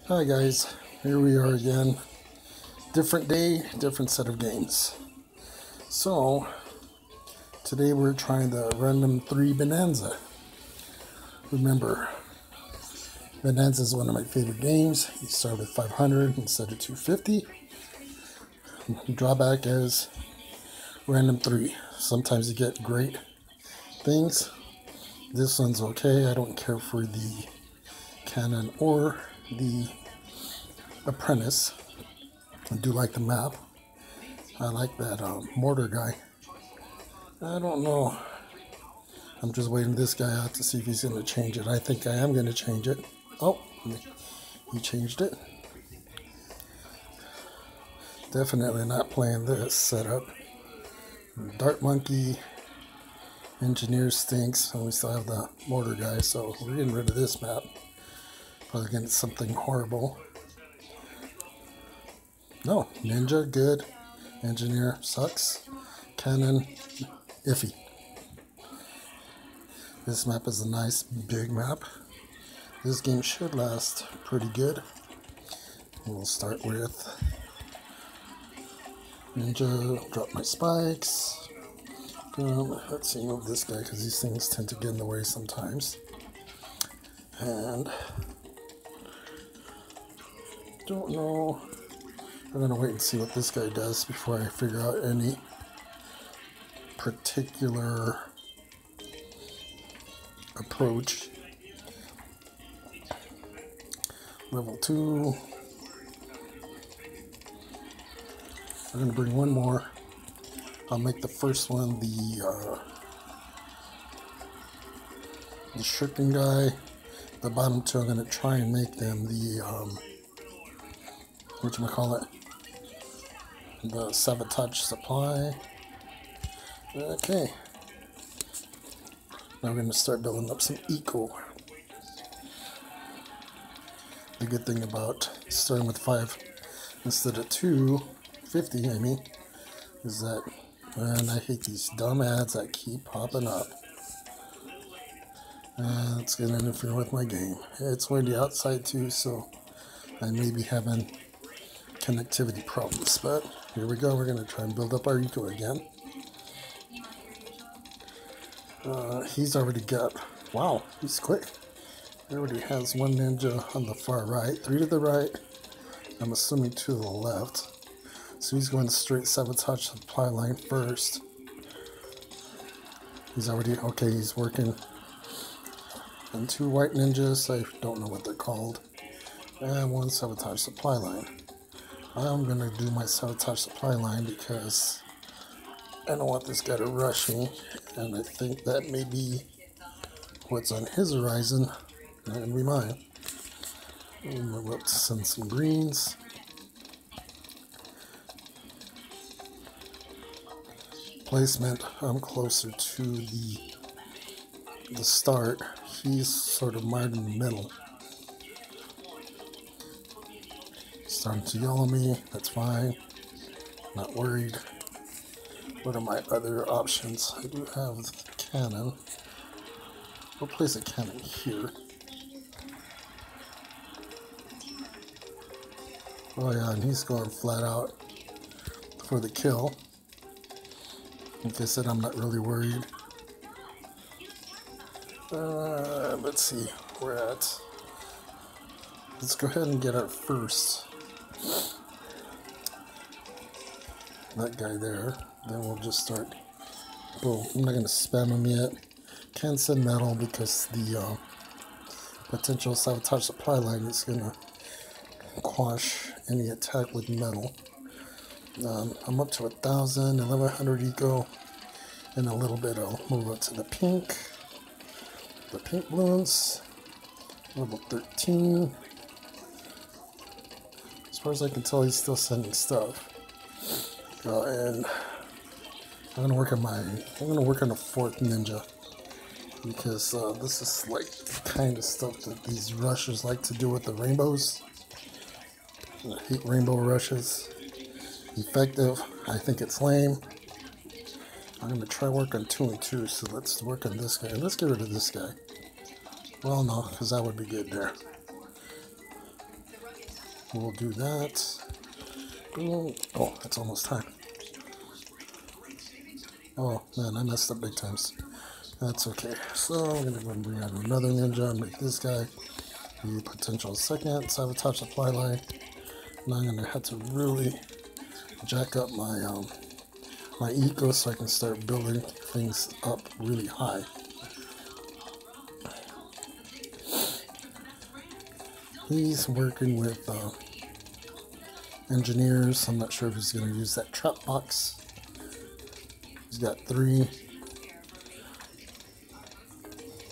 Hi guys, here we are again. Different day, different set of games. So, today we're trying the Random 3 Bonanza. Remember, Bonanza is one of my favorite games. You start with 500 instead of 250. The drawback is Random 3. Sometimes you get great things. This one's okay. I don't care for the Cannon or the Apprentice. I do like the map. I like that mortar guy. I don't know. I'm just waiting this guy out to see if he's going to change it. I think I am going to change it. Oh, he changed it. Definitely not playing this setup. Dart Monkey, Engineer stinks, and we still have the mortar guy, so we're getting rid of this map. Probably getting something horrible. No, Ninja, good. Engineer, sucks. Cannon, iffy. This map is a nice big map. This game should last pretty good. We'll start with Ninja, drop my spikes. Let's see, move this guy because these things tend to get in the way sometimes. And don't know. I'm gonna wait and see what this guy does before I figure out any particular approach. Level 2. I'm gonna bring one more. I'll make the first one the shuriken guy. The bottom two, I'm gonna try and make them the whatchamacallit, the sabotage supply. Okay. Now we're gonna start building up some eco. The good thing about starting with 5 instead of 250, I mean, is that, and I hate these dumb ads that keep popping up. And it's gonna interfere with my game. It's windy outside too, so I may be having connectivity problems, but here we go. We're gonna try and build up our eco again. He's already got, wow, he's quick. He already has one ninja on the far right, 3 to the right, I'm assuming 2 to the left. So he's going to straight sabotage supply line first. He's already, okay, he's working on 2 white ninjas, I don't know what they're called, and 1 sabotage supply line. I'm going to do my sabotage supply line because I don't want this guy to rush me, and I think that may be what's on his horizon, not going to be mine. We'll send some greens. Placement, I'm closer to the start. He's sort of mired in the middle. Starting to yell at me, that's fine. Not worried. What are my other options? I do have the cannon. We'll place a cannon here. Oh yeah, and he's going flat out for the kill. Like I said, I'm not really worried. Let's see, we're at, let's go ahead and get our first, that guy there, then we'll just start, boom, I'm not going to spam him yet, can't send metal because the potential sabotage supply line is going to quash any attack with metal. I'm up to 1,000, 1,100 eco. In a little bit, I'll move up to the pink balloons, level 13. As far as I can tell, he's still sending stuff. And I'm gonna work on a 4th ninja because this is like the kind of stuff that these rushers like to do with the rainbows. I hate rainbow rushes. Effective. I think it's lame. I'm going to try work on 2 and 2, so let's work on this guy. Let's get rid of this guy. Well, no, because that would be good there. We'll do that. Boom. Oh, that's almost time. Oh man, I messed up big times. That's okay. So I'm gonna go and bring out another ninja and make this guy the potential second sabotage supply line. Now I'm gonna have to really jack up my my eco so I can start building things up really high. He's working with engineers. I'm not sure if he's going to use that trap box. He's got 3.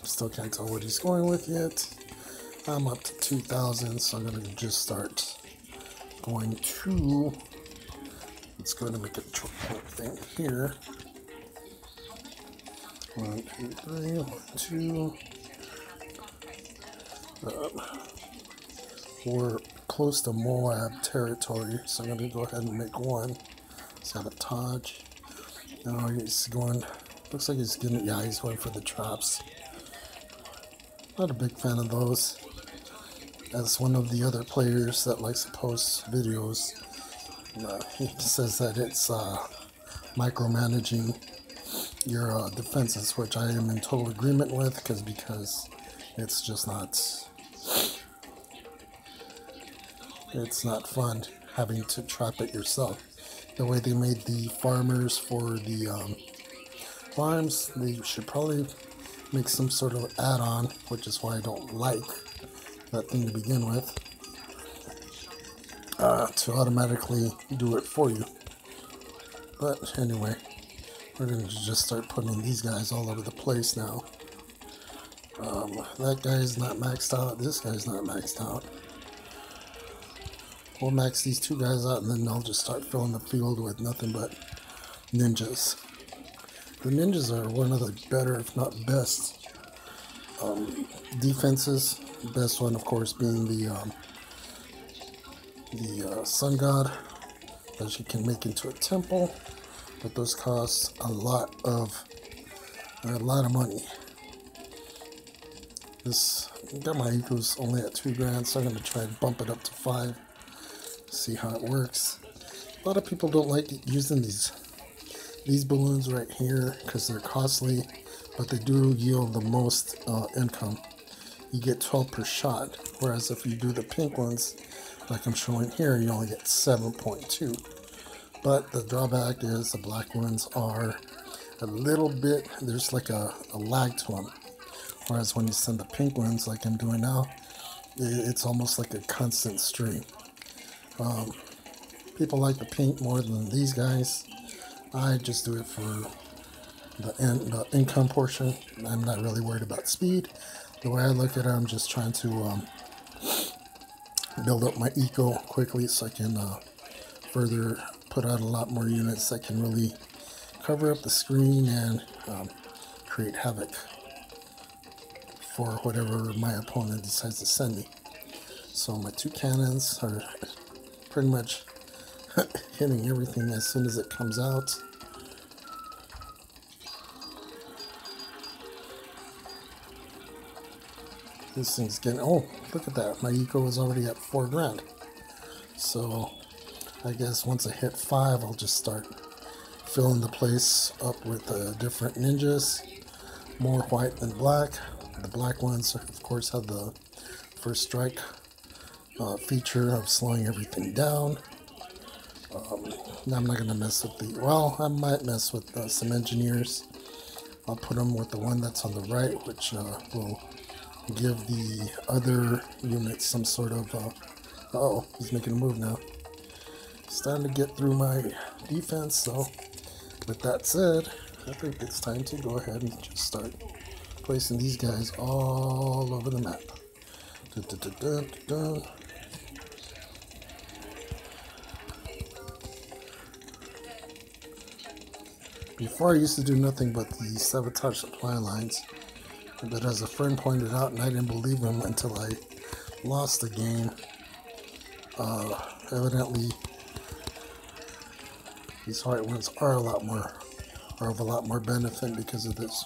Still can't tell what he's going with yet. I'm up to 2,000, so I'm going to just start going to... Let's go ahead and make a choke thing here. 1, 2, 3, 1, 2. We're close to Moab territory, so I'm going to go ahead and make 1. Sabotage. Now he's going, looks like he's getting, yeah, he's going for the traps. Not a big fan of those. As one of the other players that likes to post videos, he says that it's micromanaging your defenses, which I am in total agreement with, because it's just not... It's not fun having to trap it yourself. The way they made the farmers for the farms, they should probably make some sort of add-on, which is why I don't like that thing to begin with, to automatically do it for you. But anyway, we're going to just start putting these guys all over the place now. That guy's not maxed out. This guy's not maxed out. We'll max these 2 guys out, and then I'll just start filling the field with nothing but ninjas. The ninjas are one of the better, if not best, defenses. The best one, of course, being the sun god that you can make into a temple, but those cost a lot of money. This got my ecos only at 2 grand, so I'm going to try and bump it up to 5. See how it works. A lot of people don't like using these balloons right here because they're costly, but they do yield the most income. You get 12 per shot, whereas if you do the pink ones, like I'm showing here, you only get 7.2. But the drawback is the black ones are a little bit, there's like a lag to them. Whereas when you send the pink ones, like I'm doing now, it's almost like a constant stream. People like the pink more than these guys. I just do it for the income portion. I'm not really worried about speed. The way I look at it, I'm just trying to build up my eco quickly so I can further put out a lot more units that can really cover up the screen and create havoc for whatever my opponent decides to send me. So my 2 cannons are pretty much hitting everything as soon as it comes out. This thing's getting, oh, look at that. My eco is already at 4 grand. So I guess once I hit 5, I'll just start filling the place up with different ninjas. More white than black. The black ones, of course, have the first strike feature of slowing everything down. I'm not going to mess with the, well, I might mess with some engineers. I'll put them with the one that's on the right, which will give the other units some sort of, uh-oh, he's making a move now. It's time to get through my defense, so with that said, I think it's time to go ahead and just start placing these guys all over the map. Before I used to do nothing but the sabotage supply lines, but as a friend pointed out, and I didn't believe him until I lost the game, evidently these white ones are of a lot more benefit because of this,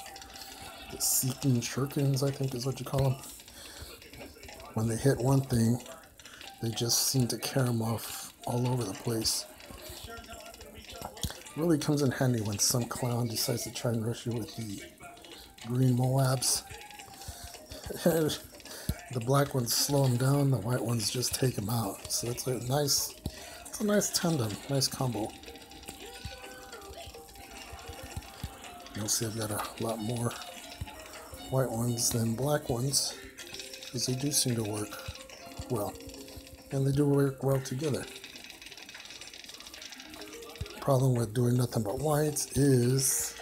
the seeking shurikens, I think is what you call them. When they hit one thing, They just seem to carry them off all over the place. Really comes in handy when some clown decides to try and rush you with the green Moabs. The black ones slow them down, the white ones just take them out. So it's a nice tandem, nice combo. You'll see I've got a lot more white ones than black ones, because they do seem to work well, and they do work well together. Problem with doing nothing but whites is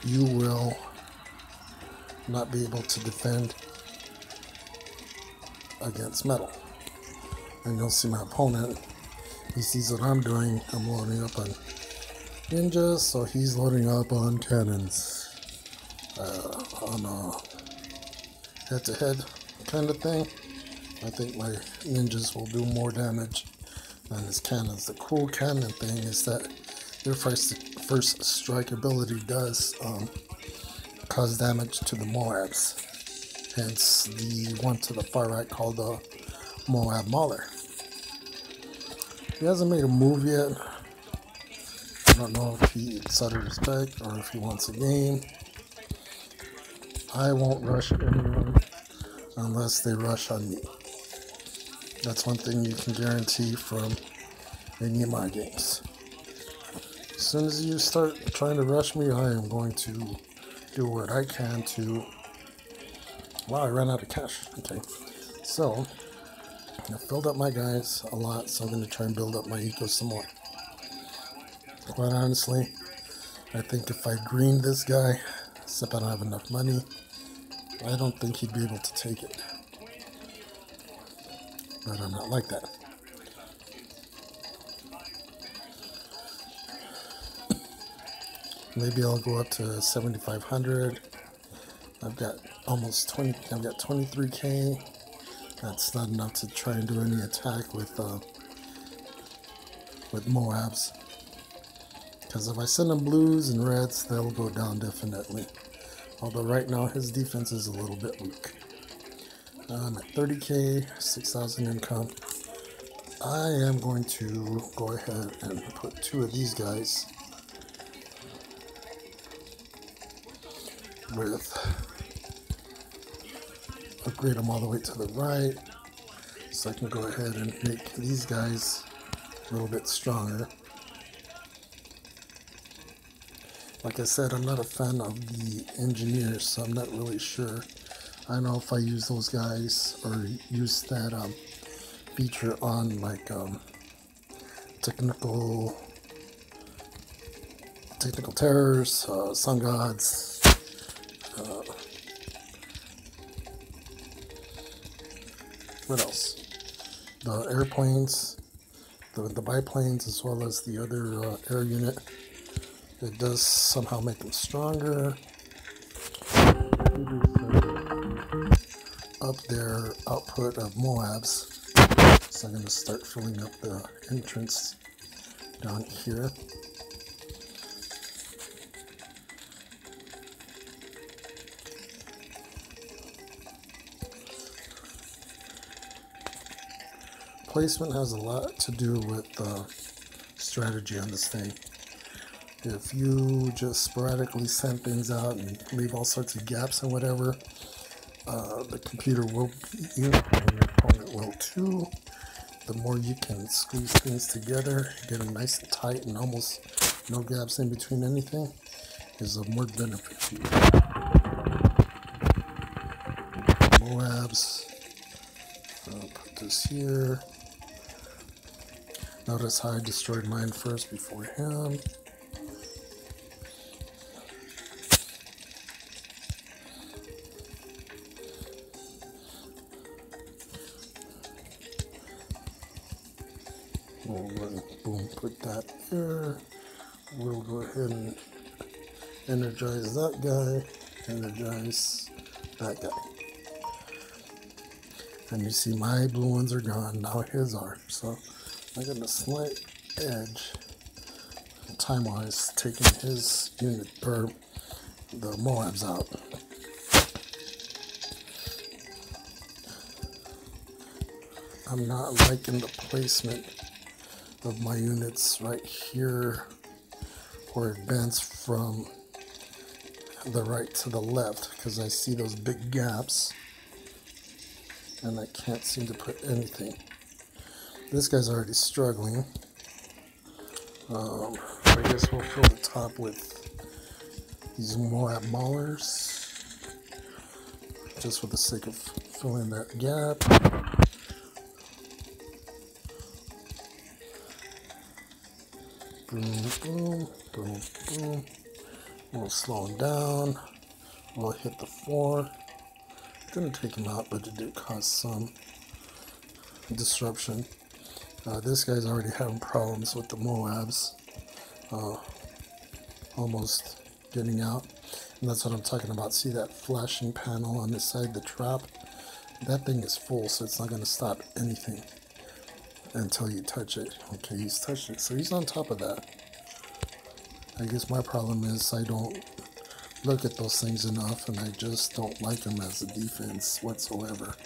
you will not be able to defend against metal. And you'll see my opponent, he sees what I'm doing. I'm loading up on ninjas, so he's loading up on cannons. On a head-to-head kind of thing. I think my ninjas will do more damage than his cannons. The cool cannon thing is that their first strike ability does cause damage to the Moabs. Hence the one to the far right called the Moab Mauler. He hasn't made a move yet. I don't know if it's out of respect or if he wants a game. I won't rush anyone unless they rush on me. That's one thing you can guarantee from any of my games. As soon as you start trying to rush me, I am going to do what I can to... Wow, I ran out of cash. Okay, so I filled up my guys a lot, so I'm going to try and build up my eco some more. Quite honestly, I think if I green this guy, except I don't have enough money, I don't think he'd be able to take it. But I'm not like that. Maybe I'll go up to 7,500. I've got almost 20. I've got 23k. That's not enough to try and do any attack with Moabs. Because if I send him blues and reds, they'll go down definitely. Although right now his defense is a little bit weak. I'm at 30k, 6,000 income. I am going to go ahead and put two of these guys with, upgrade them all the way to the right, so I can go ahead and make these guys a little bit stronger. Like I said, I'm not a fan of the engineers, so I'm not really sure. I don't know if I use those guys or use that feature on like technical terrors, sun gods, what else? The airplanes, the biplanes, as well as the other air unit. It does somehow make them stronger. Up their output of Moabs. So I'm going to start filling up the entrance down here. Placement has a lot to do with strategy on this thing. If you just sporadically send things out and leave all sorts of gaps and whatever, the computer will beat you, and your opponent will too. The more you can squeeze things together, get them nice and tight and almost no gaps in between anything, is of more benefit to you. Moabs, I'll put this here. Notice how I destroyed mine first before him. Boom, put that there. We'll go ahead and energize that guy, energize that guy. And you see my blue ones are gone, now his are. So I got a slight edge, time-wise, taking his unit, or the Moabs out. I'm not liking the placement of my units right here, where it bends from the right to the left, because I see those big gaps and I can't seem to put anything. This guy's already struggling. I guess we'll fill the top with these Moab Maulers, just for the sake of filling that gap. Boom, boom, boom, boom. We'll slow him down. We'll hit the 4. Didn't take him out, but it did cause some disruption. This guy's already having problems with the Moabs. Almost getting out. And that's what I'm talking about. See that flashing panel on the side of the trap? That thing is full, so it's not going to stop anything until you touch it. Okay, he's touched it, so he's on top of that. I guess my problem is I don't look at those things enough, and I just don't like them as a defense whatsoever.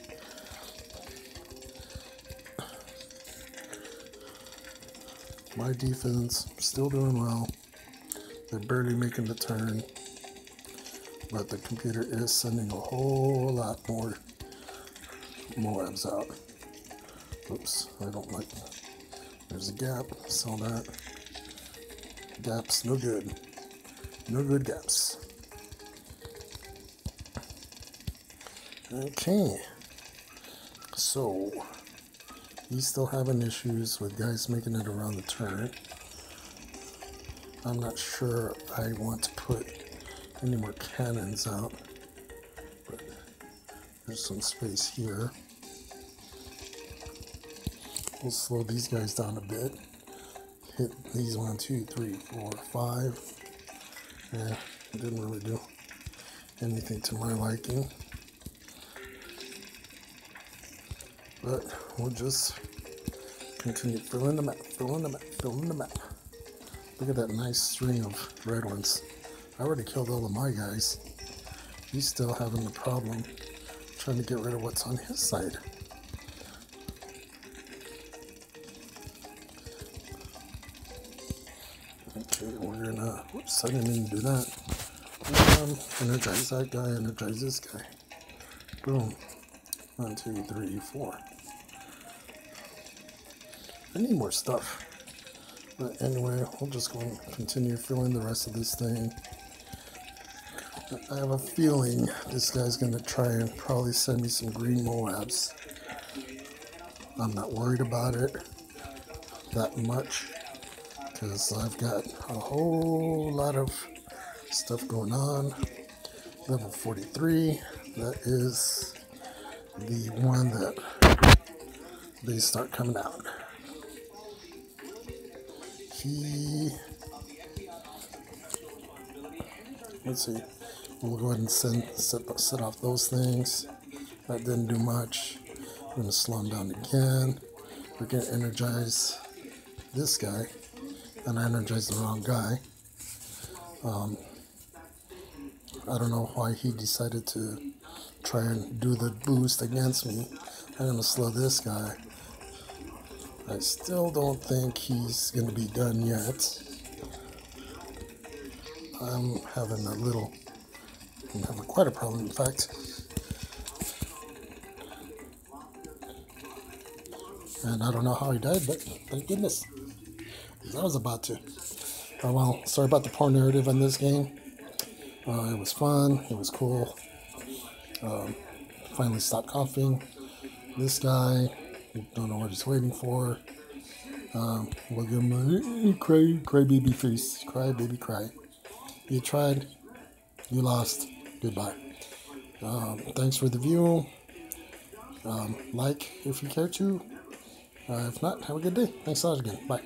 My defense still doing well. They're barely making the turn, but the computer is sending a whole lot more Moabs out. Oops, I don't like that. There's a gap, saw that. Gaps, no good. No good gaps. Okay, so he's still having issues with guys making it around the turn. I'm not sure I want to put any more cannons out, but there's some space here. We'll slow these guys down a bit. Hit these 1, 2, 3, 4, 5. Yeah, it didn't really do anything to my liking. But we'll just continue filling the map, filling the map, filling the map. Look at that nice string of red ones. I already killed all of my guys. He's still having the problem trying to get rid of what's on his side. Okay, we're gonna, whoops, I didn't even do that. Energize that guy, energize this guy. Boom. 1, 2, 3, 4. I need more stuff. But anyway, we'll just go and continue filling the rest of this thing. I have a feeling this guy's going to try and probably send me some green Moabs. I'm not worried about it that much, because I've got a whole lot of stuff going on. Level 43, that is the one that they start coming out. Let's see, we'll go ahead and set off those things. That didn't do much. We're going to slow him down again. We're going to energize this guy, and I energized the wrong guy. I don't know why he decided to try and do the boost against me. I'm going to slow this guy. I still don't think he's going to be done yet. I'm having quite a problem, in fact. And I don't know how he died, but thank goodness. I was about to. Oh well, sorry about the poor narrative on this game. It was fun, it was cool. Finally stopped coughing. This guy, don't know what he's waiting for. We'll give him a cry baby face. Cry baby cry. You tried, you lost, goodbye. Thanks for the view. Like if you care to. If not, have a good day. Thanks a lot again. Bye.